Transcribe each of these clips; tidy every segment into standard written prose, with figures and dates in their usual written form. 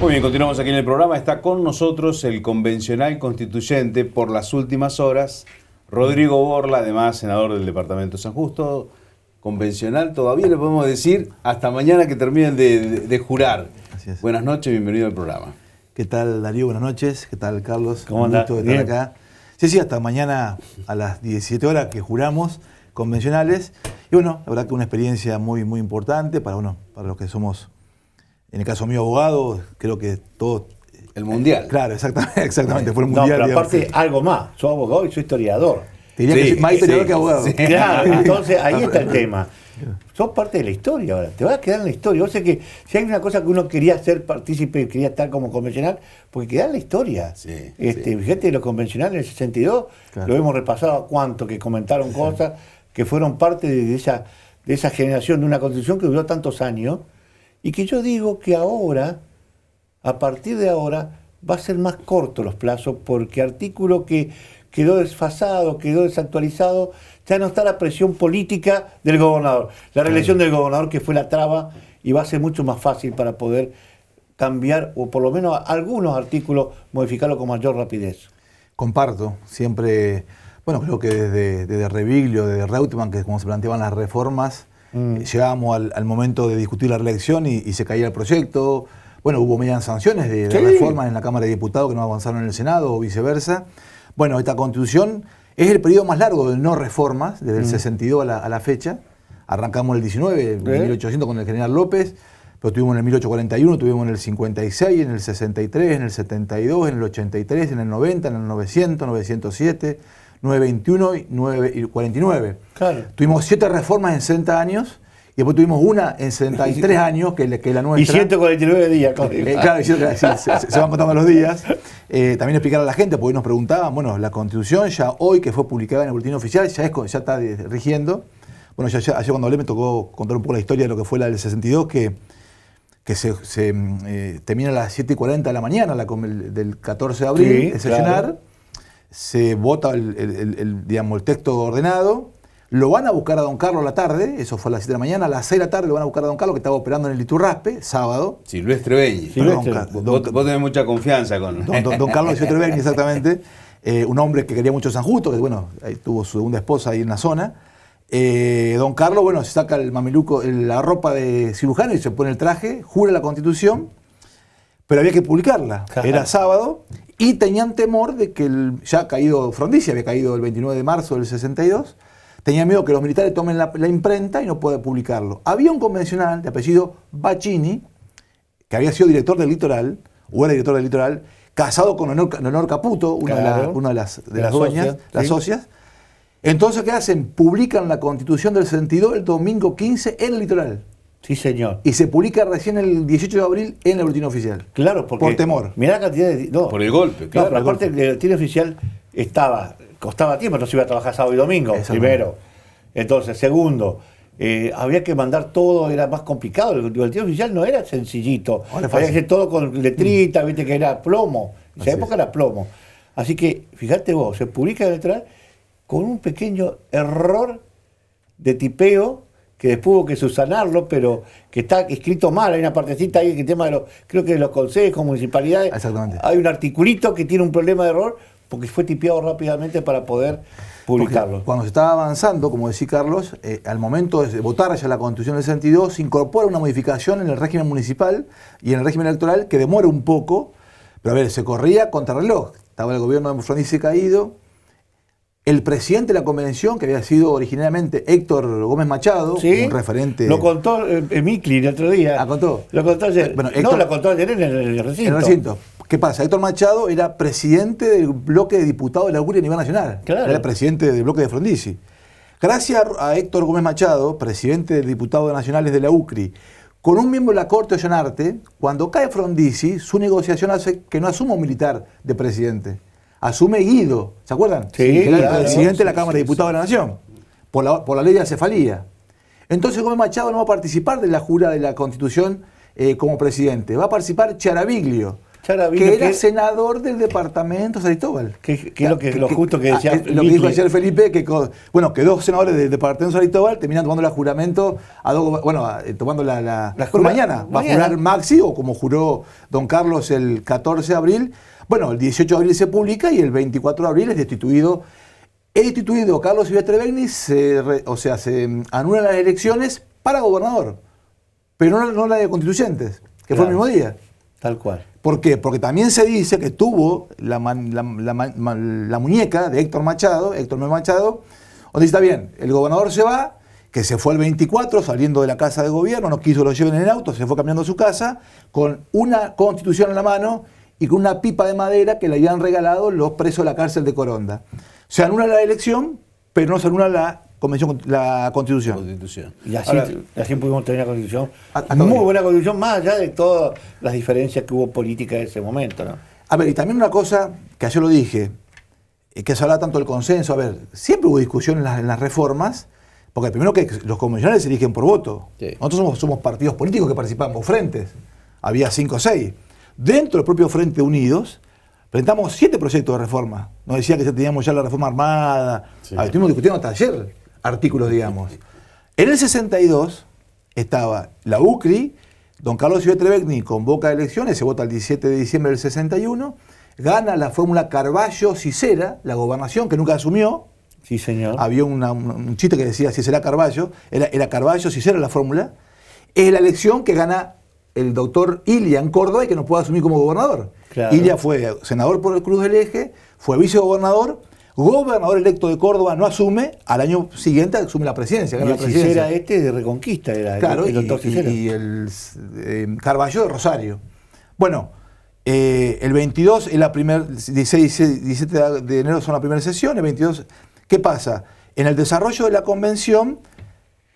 Muy bien, continuamos aquí en el programa. Está con nosotros el convencional constituyente por las últimas horas, Rodrigo Borla, además senador del departamento de San Justo. Convencional todavía le podemos decir hasta mañana que terminen de jurar. Así es. Buenas noches, bienvenido al programa. ¿Qué tal, Darío? Buenas noches. ¿Qué tal, Carlos? ¿Cómo Un andás? gusto de estar Bien. acá. Sí, hasta mañana a las 17 horas que juramos convencionales. Y bueno, la verdad que una experiencia muy, muy importante para los que somos, en el caso mío, abogados, creo que todos... El Mundial. Claro, exactamente, fue el No, Mundial. pero digamos. aparte, algo más. Soy abogado y soy historiador. Te diría que Sí, soy más historiador sí, que abogado. sí. Claro, entonces ahí está el tema. Sos parte de la historia ahora, te vas a quedar en la historia. Vos sé que si hay una cosa que uno quería ser partícipe, quería estar como convencional, porque queda en la historia. Sí, Fíjate, los convencionales en el 62, Claro. lo hemos repasado a cuánto, que comentaron cosas, que fueron parte de esa generación de una constitución que duró tantos años, y que yo digo que ahora, a partir de ahora, va a ser más corto los plazos, porque artículo que quedó desfasado, quedó desactualizado, ya no está la presión política del gobernador, la reelección del gobernador que fue la traba, y va a ser mucho más fácil para poder cambiar, o por lo menos algunos artículos, modificarlo con mayor rapidez. Comparto, siempre, bueno, creo que desde Reviglio, desde Reutemann, que es como se planteaban las reformas, llegábamos al momento de discutir la reelección y se caía el proyecto. Bueno, hubo medias sanciones de Sí. reformas en la Cámara de Diputados que no avanzaron en el Senado o viceversa. Bueno, esta constitución es el periodo más largo de no reformas, desde el 62 a la fecha. Arrancamos el 19, en 1800 con el general López, pero tuvimos en el 1841, tuvimos en el 56, en el 63, en el 72, en el 83, en el 90, en el 900, 907, 921 y 949. Claro. Tuvimos 7 reformas en 60 años y después tuvimos una en 73 años, que es la nuestra. Y 149 días. Claro, se van contando los días. También explicar a la gente, porque nos preguntaban, bueno, la Constitución ya hoy, que fue publicada en el Boletín Oficial, ya está rigiendo. Bueno, ayer cuando hablé me tocó contar un poco la historia de lo que fue la del 62, que se termina a las 7:40 de la mañana, del 14 de abril, Sí, de sesionar. claro. Se vota el texto ordenado. Lo van a buscar a don Carlos a la tarde, eso fue a las 7 de la mañana, a las 6 de la tarde lo van a buscar a don Carlos, que estaba operando en el Iturraspe, sábado. Silvestre Beñi. Silvestre. Vos tenés mucha confianza con... Don Carlos Silvestre Beñi, exactamente. Un hombre que quería mucho San Justo, que bueno, ahí tuvo su segunda esposa ahí en la zona. Don Carlos, bueno, se saca el mameluco, la ropa de cirujano y se pone el traje, jura la Constitución, pero había que publicarla. Ajá. Era sábado y tenían temor de que ya caído Frondizi, había caído el 29 de marzo del 62, tenían miedo que los militares tomen la imprenta y no puedan publicarlo. Había un convencional de apellido Bacini, que había sido director del Litoral, o era director del Litoral, casado con Leonor Caputo, Claro. una de las Las dueñas, socias, las sí. socias. Entonces, ¿qué hacen? Publican la Constitución del 62 el domingo 15 en el Litoral. Sí, señor. Y se publica recién el 18 de abril en el Boletín Oficial. Claro, porque... Por temor. Mirá la cantidad de... No, Por el golpe, no, claro. pero aparte el boletín oficial costaba tiempo, no se iba a trabajar sábado y domingo, Exactamente. primero. Entonces, segundo, había que mandar todo, era más complicado. El boletín oficial no era sencillito. Ahora es Había que fácil. hacer todo con letrita, viste que era plomo. En esa Así época es. era plomo. Así que, fíjate vos, se publica el letrado con un pequeño error de tipeo que después hubo que subsanarlo, pero que está escrito mal. Hay una partecita ahí que el tema de creo que de los consejos, municipalidades. Exactamente. Hay un articulito que tiene un problema de error porque fue tipeado rápidamente para poder publicarlo. Porque cuando se estaba avanzando, como decía Carlos, al momento de votar ya la Constitución del 62, se incorpora una modificación en el régimen municipal y en el régimen electoral que demora un poco, pero a ver, se corría contra reloj. Estaba el gobierno de Frondizi caído. El presidente de la convención, que había sido originalmente Héctor Gómez Machado, ¿Sí? un referente... Lo contó Micli el otro día. Ah, ¿contó? Lo contó ayer. Bueno, No, Héctor- lo contó ayer en el recinto. En el recinto. ¿Qué pasa? Héctor Machado era presidente del bloque de diputados de la UCRI a nivel nacional. Claro. Era el presidente del bloque de Frondizi. Gracias a Héctor Gómez Machado, presidente de diputados nacionales de la UCRI, con un miembro de la Corte Ollanarte, cuando cae Frondizi, su negociación hace que no asuma un militar de presidente. Asume Guido, ¿se acuerdan? Sí, Que era claro. el presidente de la Sí, Cámara sí, de Diputados de la Nación, por la ley de acefalía. Entonces Gómez Machado no va a participar de la jura de la Constitución como presidente, va a participar Charaviglio. que era senador del departamento San Cristóbal. Que es lo justo que decía lo que dijo ayer Felipe, que dos senadores del departamento San Cristóbal terminan tomando el juramento, tomando mañana va a jurar Maxi, o como juró don Carlos el 14 de abril. Bueno, el 18 de abril se publica y el 24 de abril es destituido. Es destituido Carlos Silvestre Begni, se anulan las elecciones para gobernador, pero no la de constituyentes, que fue el mismo día. Tal cual. ¿Por qué? Porque también se dice que tuvo la muñeca de Héctor Manuel Machado, donde está bien, el gobernador se va, que se fue el 24 saliendo de la casa de gobierno, no quiso que lo lleven en el auto, se fue caminando a su casa, con una constitución en la mano y con una pipa de madera que le habían regalado los presos de la cárcel de Coronda. Se anula la elección, pero no se anula la Constitución. Y así pudimos tener una Constitución, muy buena Constitución, más allá de todas las diferencias que hubo políticas en ese momento, ¿no? A ver, y también una cosa que ayer lo dije, que se habla tanto del consenso. A ver, siempre hubo discusión en las reformas, porque primero que los convencionales se eligen por voto. Sí. Nosotros somos partidos políticos que participamos, frentes. Había 5 o 6. Dentro del propio Frente Unidos, presentamos 7 proyectos de reforma. Nos decía que ya teníamos ya la reforma armada. Sí. A ver, estuvimos discutiendo hasta ayer artículos, digamos. En el 62 estaba la UCRI, don Carlos Silvestre Begni convoca elecciones, se vota el 17 de diciembre del 61, gana la fórmula Carballo-Cicera, la gobernación que nunca asumió. Sí, señor. Había un chiste que decía Cicera Carballo, era Carballo-Cicera la fórmula. Es la elección que gana el doctor Ilia en Córdoba y que no puede asumir como gobernador. Claro. Ilia fue senador por el Cruz del Eje, fue vicegobernador, gobernador electo de Córdoba, no asume, al año siguiente asume la presidencia. Y el Cicera de Reconquista era, claro, el doctor Cicera. Y el Carballo de Rosario. Bueno, el 22 es la primera, 17 de enero son la primera sesión, el 22, ¿qué pasa? En el desarrollo de la convención,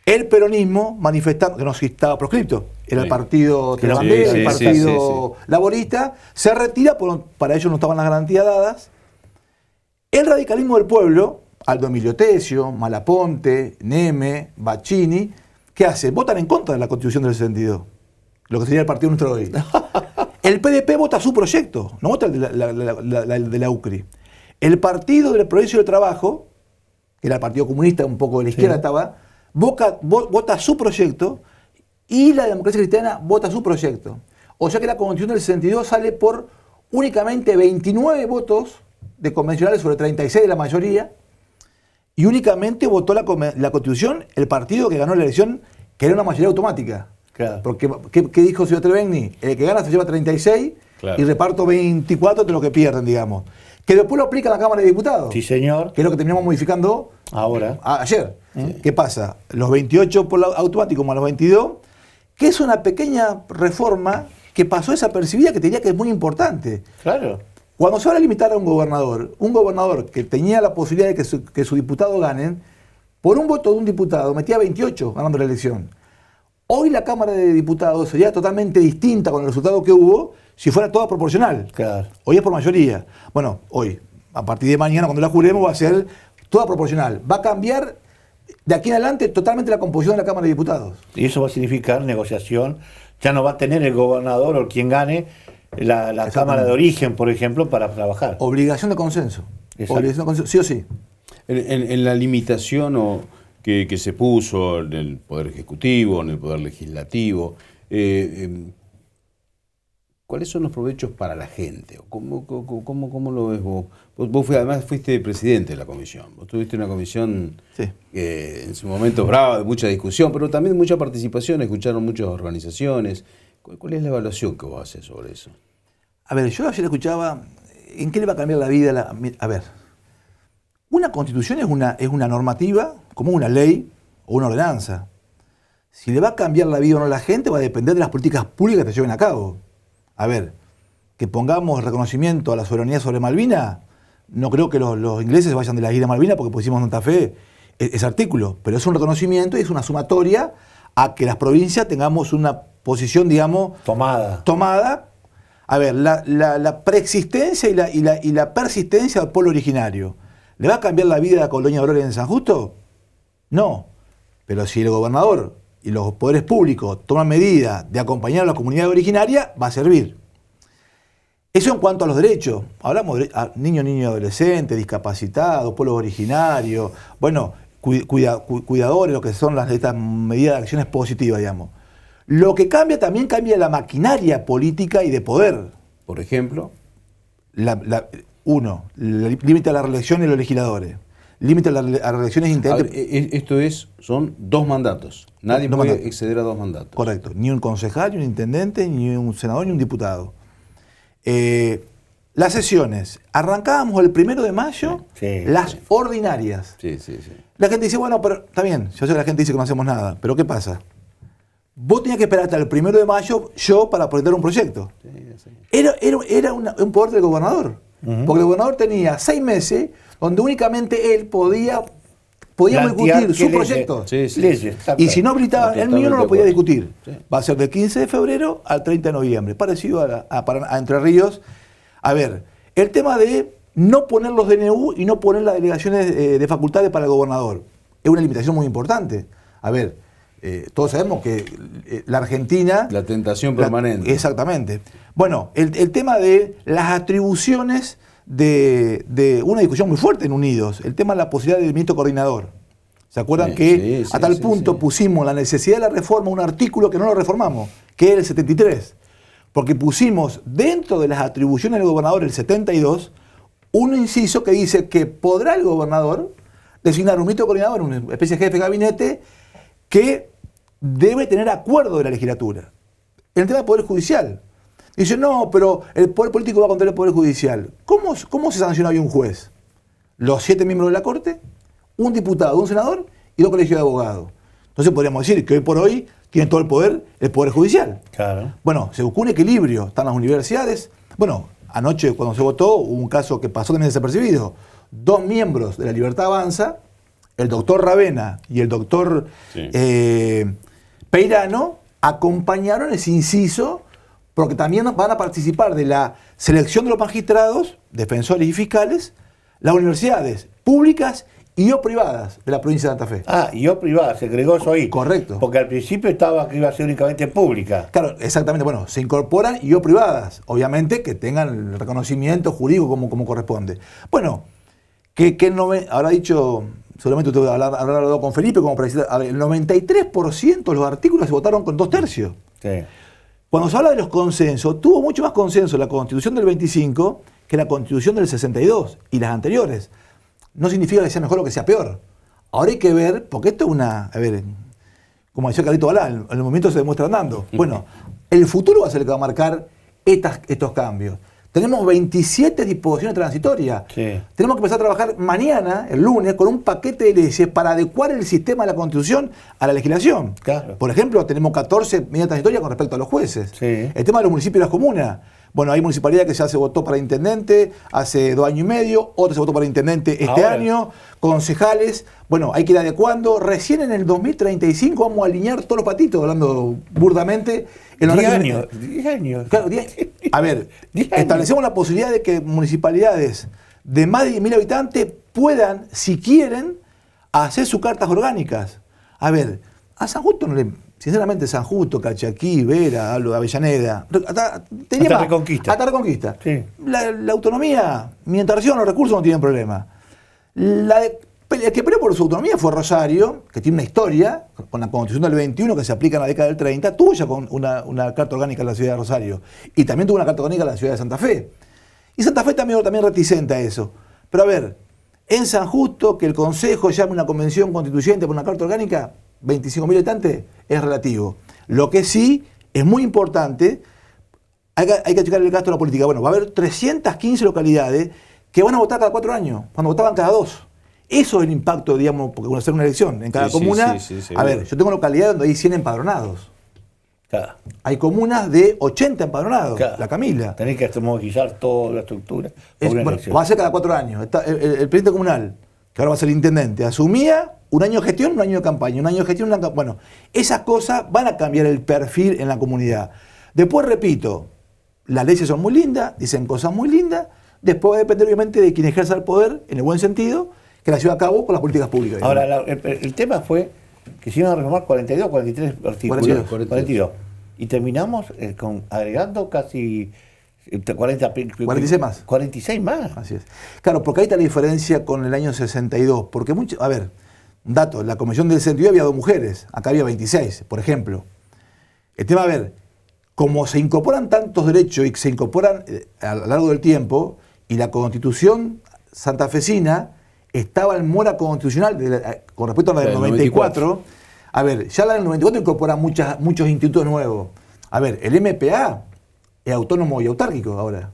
el peronismo manifestando, que no estaba proscripto, era el partido el partido laborista, se retira, para ellos no estaban las garantías dadas. El radicalismo del pueblo, Aldo Emilio Tesio, Malaponte, Neme, Bacchini, ¿qué hace? Votan en contra de la Constitución del 62, lo que sería el partido nuestro hoy. El PDP vota su proyecto, no vota el de la UCRI. El Partido del Progreso y del Trabajo, que era el Partido Comunista, un poco de la izquierda estaba, vota su proyecto, y la Democracia Cristiana vota su proyecto. O sea que la Constitución del 62 sale por únicamente 29 votos de convencionales sobre 36 de la mayoría, y únicamente votó la Constitución el partido que ganó la elección, que era una mayoría automática. Claro. Porque, ¿qué dijo Silvestre Begni? El que gana se lleva 36, claro, y reparto 24 de lo que pierden, digamos. Que después lo aplica a la Cámara de Diputados. Sí, señor. Que es lo que terminamos modificando ayer. Sí. ¿Qué pasa? Los 28 por automático más los 22, que es una pequeña reforma que pasó desapercibida, que te diría que es muy importante. Claro. Cuando se va a limitar a un gobernador que tenía la posibilidad de que su diputado ganen, por un voto de un diputado metía 28 ganando la elección. Hoy la Cámara de Diputados sería totalmente distinta con el resultado que hubo si fuera toda proporcional. Claro. Hoy es por mayoría. Bueno, hoy, a partir de mañana, cuando la juremos, va a ser toda proporcional. Va a cambiar de aquí en adelante totalmente la composición de la Cámara de Diputados. Y eso va a significar negociación. Ya no va a tener el gobernador o quien gane la Cámara de Origen, por ejemplo, para trabajar. Obligación de consenso. Obligación de consenso, sí o sí. En la limitación que se puso en el Poder Ejecutivo, en el Poder Legislativo, ¿cuáles son los provechos para la gente? ¿Cómo lo ves vos? Vos además fuiste presidente de la comisión. Vos tuviste una comisión en su momento brava, de mucha discusión, pero también mucha participación, escucharon muchas organizaciones. ¿Cuál es la evaluación que vos haces sobre eso? A ver, yo ayer escuchaba, ¿en qué le va a cambiar la vida? A ver, una constitución es una normativa, como una ley o una ordenanza. Si le va a cambiar la vida o no a la gente va a depender de las políticas públicas que se lleven a cabo. A ver, que pongamos reconocimiento a la soberanía sobre Malvinas, no creo que los ingleses vayan de la isla Malvinas porque pusimos en Santa Fe ese artículo, pero es un reconocimiento y es una sumatoria a que las provincias tengamos una posición, digamos, tomada. A ver, la preexistencia y la persistencia del pueblo originario. ¿Le va a cambiar la vida a la colonia de Dolores en San Justo? No. Pero si el gobernador y los poderes públicos toman medidas de acompañar a la comunidad originaria, va a servir. Eso en cuanto a los derechos. Hablamos de niños, niños, adolescentes, discapacitados, pueblos originarios, bueno, cuidadores, lo que son estas medidas de acciones positivas, digamos. Lo que también cambia la maquinaria política y de poder. Por ejemplo, límite a la reelección de los legisladores. Límite a las reelecciones intendentes. Son 2 mandatos. Nadie puede exceder a 2 mandatos. Correcto. Ni un concejal, ni un intendente, ni un senador, ni un diputado. Las sesiones. Arrancábamos el 1 de mayo, las ordinarias. Sí. La gente dice, bueno, pero está bien. Yo sé que la gente dice que no hacemos nada. Pero ¿qué pasa? Vos tenías que esperar hasta el 1 de mayo para presentar un proyecto. Sí. Era un poder del gobernador. Porque el gobernador tenía 6 meses donde únicamente él podía discutir su proyecto. Leyes. Y si no habilitaba el mío, no lo podía discutir. Sí. Va a ser del 15 de febrero al 30 de noviembre. Parecido a Entre Ríos. A ver, el tema de no poner los DNU y no poner las delegaciones de facultades para el gobernador. Es una limitación muy importante. A ver, todos sabemos que la Argentina... La tentación permanente. Exactamente. Bueno, el tema de las atribuciones de una discusión muy fuerte en Unidos, el tema de la posibilidad del ministro coordinador. ¿Se acuerdan que a tal punto pusimos la necesidad de la reforma, un artículo que no lo reformamos, que es el 73? Porque pusimos dentro de las atribuciones del gobernador, el 72, un inciso que dice que podrá el gobernador designar un ministro coordinador, una especie de jefe de gabinete, que debe tener acuerdo de la legislatura. En el tema del Poder Judicial. Dice, no, pero el Poder Político va contra el Poder Judicial. ¿Cómo se sanciona hoy un juez? Los 7 miembros de la Corte, un diputado, un senador y 2 colegios de abogados. Entonces podríamos decir que hoy por hoy tiene todo el Poder Judicial. Claro. Bueno, se buscó un equilibrio. Están las universidades. Bueno, anoche cuando se votó hubo un caso que pasó también desapercibido. 2 miembros de la Libertad Avanza, el doctor Ravena y el doctor Peirano, acompañaron ese inciso porque también van a participar de la selección de los magistrados, defensores y fiscales, las universidades públicas y o privadas de la provincia de Santa Fe. Y o privadas, se agregó eso ahí. Correcto. Porque al principio estaba que iba a ser únicamente pública. Claro, exactamente. Bueno, se incorporan y o privadas, obviamente que tengan el reconocimiento jurídico como corresponde. Bueno, habrá dicho, seguramente usted habrá hablado con Felipe como presidente, el 93% de los artículos se votaron con 2 tercios. Sí. Cuando se habla de los consensos, tuvo mucho más consenso la Constitución del 25 que la Constitución del 62 y las anteriores. No significa que sea mejor o que sea peor. Ahora hay que ver, porque esto es como decía Carlito Balá, en el momento se demuestra andando. Bueno, el futuro va a ser el que va a marcar estos cambios. Tenemos 27 disposiciones transitorias. Sí. Tenemos que empezar a trabajar mañana, el lunes, con un paquete de leyes para adecuar el sistema de la Constitución a la legislación. Claro. Por ejemplo, tenemos 14 medidas transitorias con respecto a los jueces. Sí. El tema de los municipios y las comunas. Bueno, hay municipalidades que ya se votó para intendente hace 2 años y medio, otra se votó para intendente este año, concejales. Bueno, hay que ir adecuando. Recién en el 2035 vamos a alinear todos los patitos, hablando burdamente. 10 años. 10 años. Claro, 10. A ver, establecemos la posibilidad de que municipalidades de más de 10.000 habitantes puedan, si quieren, hacer sus cartas orgánicas. A ver, a San Justo no le... Sinceramente, San Justo, Cachaquí, Vera, hablo de Avellaneda, hasta Reconquista. Hasta Reconquista. Sí. La autonomía, mientras reciban los recursos no tienen problema. El que peleó por su autonomía fue Rosario, que tiene una historia, con la Constitución del 21 que se aplica en la década del 30, tuvo ya con una carta orgánica en la ciudad de Rosario. Y también tuvo una carta orgánica en la ciudad de Santa Fe. Y Santa Fe también reticente a eso. Pero a ver, en San Justo, que el Consejo llame una convención constituyente por una carta orgánica, 25.000 habitantes, es relativo. Lo que sí es muy importante, hay que checar el gasto de la política. Bueno, va a haber 315 localidades que van a votar cada 4 años, cuando votaban cada 2. Eso es el impacto, digamos, porque van a hacer una elección en cada comuna. Sí, a ver, yo tengo localidades donde hay 100 empadronados. Claro. Hay comunas de 80 empadronados, claro. La Camila. Tenés que homogeneizar toda la estructura. Va a ser cada 4 años. El presidente comunal, que ahora va a ser el intendente, asumía un año de gestión, un año de campaña, un año de gestión, bueno, esas cosas van a cambiar el perfil en la comunidad. Después, repito, las leyes son muy lindas, dicen cosas muy lindas, después va a depender obviamente de quien ejerza el poder, en el buen sentido, que la lleva a cabo con las políticas públicas. Ahora, el tema fue que se iban a reformar 42, 43 artículos. 42. Y terminamos agregando casi 46 más. 46 más. Así es. Claro, porque ahí está la diferencia con el año 62. Porque, a ver, un dato, en la Convención del 62 había 2 mujeres, acá había 26, por ejemplo. El tema, a ver, como se incorporan tantos derechos y se incorporan a lo largo del tiempo, y la Constitución santafesina estaba en mora constitucional con respecto a la del 94. A ver, ya la del 94 incorpora muchos institutos nuevos. A ver, el MPA es autónomo y autárquico ahora.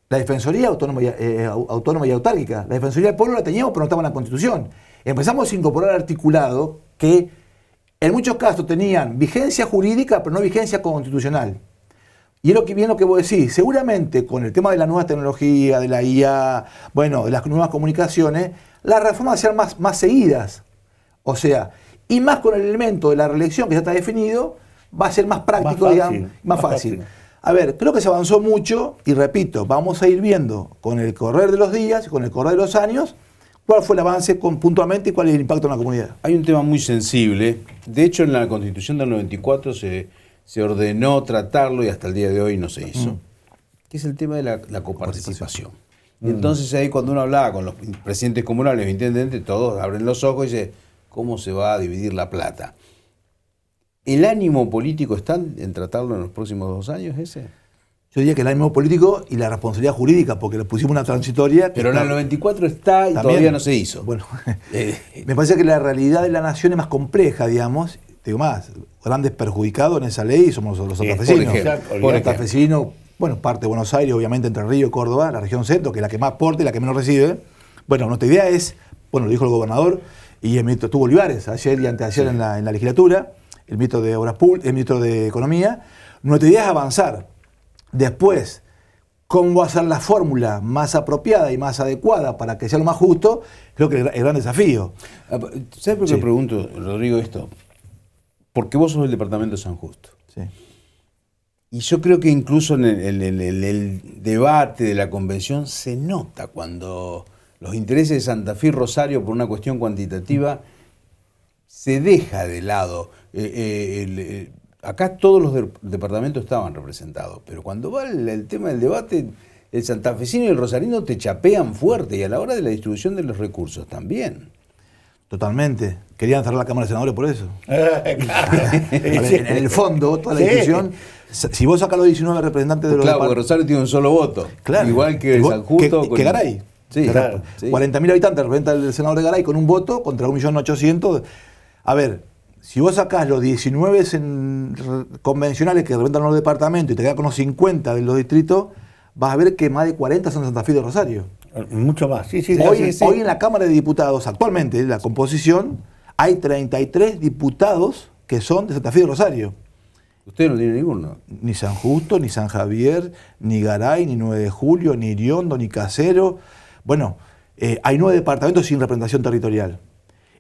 La Defensoría autónoma y autárquica. La Defensoría del Pueblo la teníamos, pero no estaba en la Constitución. Empezamos a incorporar articulado que en muchos casos tenían vigencia jurídica, pero no vigencia constitucional. Y es lo que viene lo que vos decís. Seguramente con el tema de la nueva tecnología, de la IA, bueno, de las nuevas comunicaciones, las reformas sean más seguidas. O sea, y más con el elemento de la reelección que ya está definido, va a ser más práctico, digamos, más fácil. A ver, creo que se avanzó mucho y repito, vamos a ir viendo con el correr de los días, con el correr de los años, cuál fue el avance puntualmente y cuál es el impacto en la comunidad. Hay un tema muy sensible. De hecho, en la Constitución del 94 se ordenó tratarlo y hasta el día de hoy no se hizo. Que es el tema de la coparticipación. Y entonces ahí cuando uno hablaba con los presidentes comunales o intendentes, todos abren los ojos y dicen, ¿cómo se va a dividir la plata? ¿El ánimo político está en tratarlo en los próximos 2 años ese? Yo diría que el ánimo político y la responsabilidad jurídica, porque le pusimos una transitoria. Pero en el 94 está y también, todavía no se hizo. Bueno, me parece que la realidad de la nación es más compleja, digamos. Digo más, grandes perjudicados en esa ley somos los santafesinos. Los santafesinos, bueno, parte de Buenos Aires, obviamente Entre Ríos y Córdoba, la región centro, que es la que más aporta y la que menos recibe. Bueno, nuestra idea es, bueno, lo dijo el gobernador, y el ministro estuvo Olivares ayer y anteayer en la legislatura, el ministro de Obras Públicas, el ministro de Economía. Nuestra idea es avanzar. Después, ¿cómo va a ser la fórmula más apropiada y más adecuada para que sea lo más justo? Creo que es el gran desafío. ¿Sabes por qué pregunto, Rodrigo, esto? Porque vos sos del departamento de San Justo. Sí. Y yo creo que incluso en el debate de la convención se nota cuando los intereses de Santa Fe y Rosario, por una cuestión cuantitativa, se deja de lado. Acá todos los departamentos estaban representados, pero cuando va el tema del debate, el santafesino y el rosarino te chapean fuerte, y a la hora de la distribución de los recursos también. Totalmente. Querían cerrar la Cámara de Senadores por eso. En el fondo, toda la discusión, si vos sacas los 19 representantes de los departamentos... Claro, porque Rosario tiene un solo voto. Claro. Igual que San Justo. Que Garay. Sí, claro. Sí. 40.000 habitantes representa el senador de Garay con un voto contra 1.800.000. A ver, si vos sacás los 19 convencionales que representan los departamentos y te quedas con los 50 de los distritos, vas a ver que más de 40 son de Santa Fe y de Rosario. Mucho más. Sí, Hoy en la Cámara de Diputados, actualmente, la composición, hay 33 diputados que son de Santa Fe y de Rosario. Usted no tiene ninguno. Ni San Justo, ni San Javier, ni Garay, ni 9 de Julio, ni Iriondo, ni Casero. Bueno, hay 9 departamentos sin representación territorial.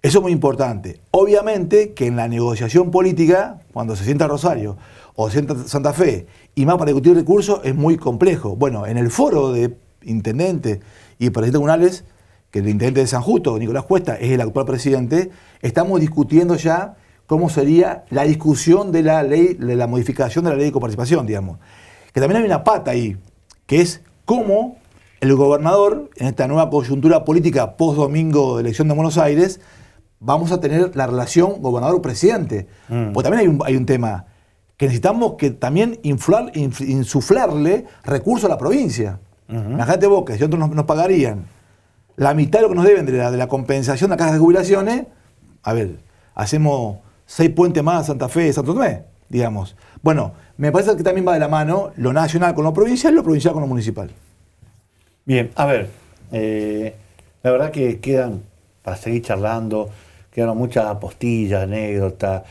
Eso es muy importante. Obviamente que en la negociación política, cuando se sienta Rosario o se sienta Santa Fe, y más para discutir recursos, es muy complejo. Bueno, en el foro de intendentes y presidentes comunales, que el intendente de San Justo, Nicolás Cuesta, es el actual presidente, estamos discutiendo ya cómo sería la discusión de la ley, de la modificación de la ley de coparticipación, digamos. Que también hay una pata ahí, que es cómo el gobernador, en esta nueva coyuntura política post-domingo de elección de Buenos Aires, vamos a tener la relación gobernador-presidente. Porque también hay un tema, que necesitamos que también insuflarle recursos a la provincia. Imagínate vos que si nosotros nos pagarían la mitad de lo que nos deben de la compensación de las cajas de jubilaciones, a ver, hacemos 6 puentes más a Santa Fe y Santo Tomé, digamos. Bueno, me parece que también va de la mano lo nacional con lo provincial y lo provincial con lo municipal. Bien, a ver, la verdad que quedan, para seguir charlando, quedaron muchas apostillas, anécdotas.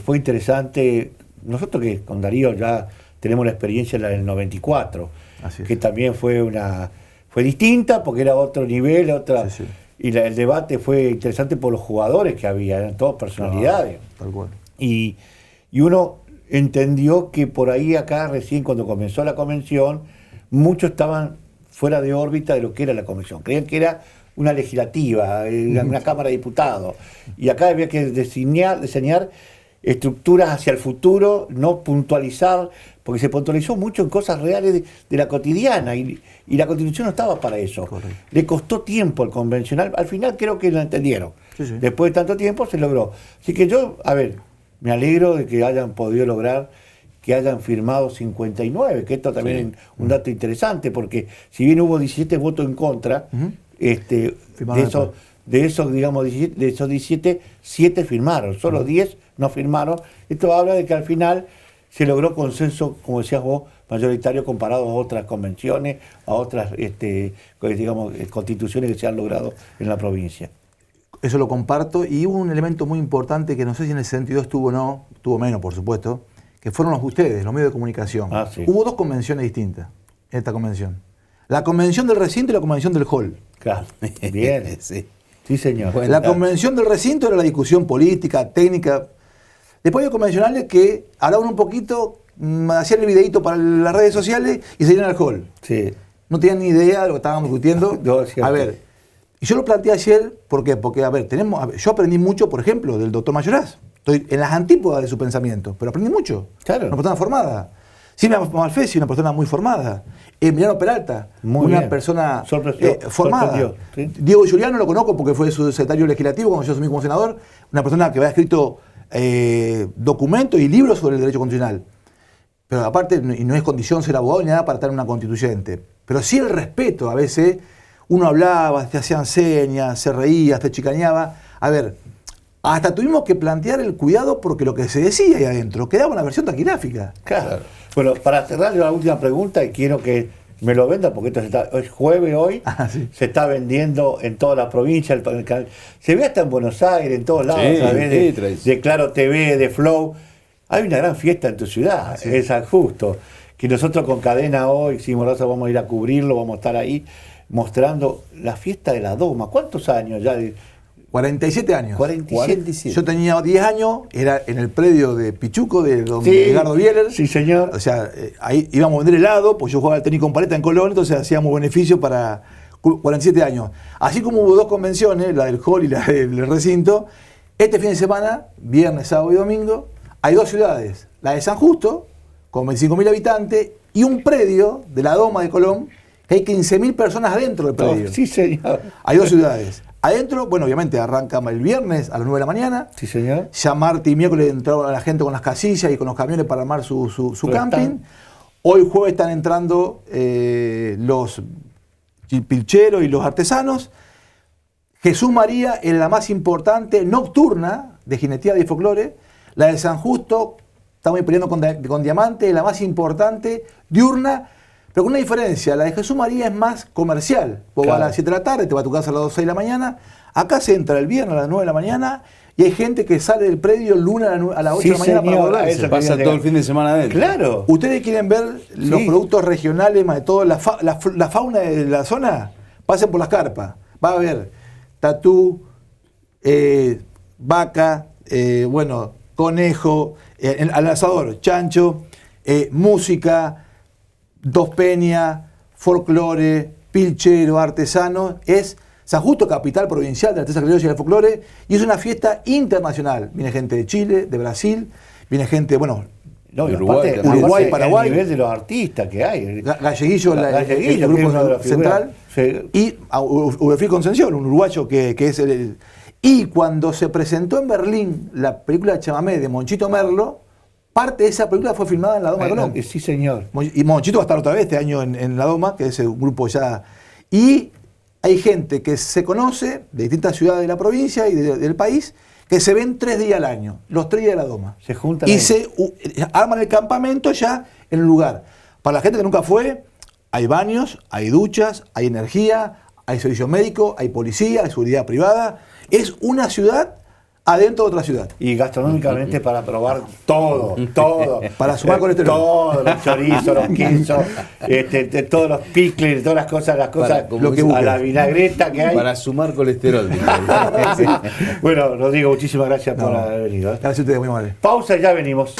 Fue interesante, nosotros que con Darío ya tenemos la experiencia en la del 94, que también fue distinta porque era otro nivel, sí. Y el debate fue interesante por los jugadores que había, eran todas personalidades. Tal cual. Y uno entendió que por ahí acá recién cuando comenzó la convención, muchos estaban fuera de órbita de lo que era la convención. Creían que era una legislativa, una Cámara de Diputados. Y acá había que diseñar estructuras hacia el futuro, no puntualizar, porque se puntualizó mucho en cosas reales de la cotidiana y la Constitución no estaba para eso. Correcto. Le costó tiempo al convencional, al final creo que lo entendieron. Sí, sí. Después de tanto tiempo se logró. Así que yo, a ver, me alegro de que hayan podido lograr que hayan firmado 59, que esto también es un dato interesante, porque si bien hubo 17 votos en contra, Firmaron de esos, digamos, 17, de esos 17, 7 firmaron, solo 10 no firmaron. Esto habla de que al final se logró consenso, como decías vos, mayoritario comparado a otras convenciones, a otras digamos, constituciones que se han logrado en la provincia. Eso lo comparto. Y hubo un elemento muy importante que no sé si en el 62 estuvo o no, tuvo menos, por supuesto, que fueron los ustedes, los medios de comunicación. Sí. Hubo 2 convenciones distintas en esta convención. La convención del recinto y la convención del hall. Claro, bien. Sí, señor. Bueno, La convención del recinto era la discusión política, técnica. Después había convencionales que hablaban un poquito, hacían el videíto para las redes sociales y se iban al hall. Sí. No tenían ni idea de lo que estábamos discutiendo. No, es cierto. A ver, y yo lo planteé ayer, ¿por qué? Porque, a ver, yo aprendí mucho, por ejemplo, del doctor Mayoraz. Estoy en las antípodas de su pensamiento, pero aprendí mucho. Claro. Una persona formada. Silvia Malfesi, una persona muy formada. Emiliano Peralta, Muy una bien. persona Sorprendió, formada. sorprendió, ¿sí? Diego Giuliano lo conozco porque fue su secretario legislativo cuando yo asumí como senador. Una persona que había escrito documentos y libros sobre el derecho constitucional. Pero aparte, y no es condición ser abogado ni nada para estar en una constituyente. Pero sí el respeto. A veces uno hablaba, te hacían señas, se reía, te chicaneaba. A ver, hasta tuvimos que plantear el cuidado porque lo que se decía ahí adentro quedaba una versión taquigráfica. Claro. Bueno, para cerrar la última pregunta, y quiero que me lo venda, porque esto es jueves hoy, Sí. se está vendiendo en toda la provincia, se ve hasta en Buenos Aires, en todos lados, Sí, a través sí, de Claro TV, de Flow. Hay una gran fiesta en tu ciudad, es San Justo, que nosotros con Cadena hoy, Simorosa, vamos a ir a cubrirlo, vamos a estar ahí mostrando la fiesta de la Doma. ¿Cuántos años ya? 47 años. 47. Yo tenía 10 años, era en el predio de Pichuco, de don Sí, Edgardo Bieler. sí, señor. O sea, ahí íbamos a vender helado, pues yo jugaba al tenis con paleta en Colón, entonces hacíamos beneficio para 47 años. Así como hubo 2 convenciones, la del hall y la del recinto, este fin de semana, viernes, sábado y domingo, hay 2 ciudades. La de San Justo, con 25.000 habitantes, y un predio de la Doma de Colón, que hay 15.000 personas adentro del predio. Sí, señor. Hay 2 ciudades. Adentro, bueno, obviamente arranca el viernes a las 9 de la mañana. Sí, señor. Ya martes y miércoles entraba la gente con las casillas y con los camiones para armar su camping. Están. Hoy jueves están entrando los pilcheros y los artesanos. Jesús María es la más importante nocturna de jineteada y folclore. La de San Justo, estamos peleando con Diamante, es la más importante diurna. Pero con una diferencia, la de Jesús María es más comercial. Vos vas a las 7 de la tarde, te vas a tu casa a las 2, 6 de la mañana. Acá se entra el viernes a las 9 de la mañana y hay gente que sale del predio el lunes a las 8 de la mañana para volverse. eso Pasa todo el fin de semana adentro. Claro. ¿Ustedes quieren ver los productos regionales, más de todo, la fauna de la zona? Pasen por las carpas. Va a haber tatú, vaca, conejo, al asador, chancho, música, Dos Peñas, folclore, pilchero, artesano. Es San Justo, capital provincial de la artesana criolla y del folclore, y es una fiesta internacional. Viene gente de Chile, de Brasil, viene gente, No, y Uruguay, aparte, Uruguay, el Paraguay. nivel de los artistas que hay. Galleguillo, Galleguillo, el que es uno de grupo los central, figuras. Sí. y Ubefil Concepción, un uruguayo que es el... Y cuando se presentó en Berlín la película Chamamé de Monchito Merlo, parte de esa película fue filmada en la Doma de Colón. Sí, señor. Y Monchito va a estar otra vez este año en la Doma, que es un grupo ya... Y hay gente que se conoce de distintas ciudades de la provincia y del país, que se ven 3 días al año, los 3 días de la Doma. Se juntan y ahí. se arman el campamento ya en el lugar. Para la gente que nunca fue, hay baños, hay duchas, hay energía, hay servicio médico, hay policía, hay seguridad privada. Es una ciudad adentro de otra ciudad. Y gastronómicamente para probar todo. Para sumar colesterol. Todos los chorizos, los quesos, todos los pickles, todas las cosas, como que a busques. la vinagreta que hay. Para sumar colesterol. Bueno, Rodrigo, muchísimas gracias por haber venido. Gracias a ustedes, muy amables. Pausa y ya venimos.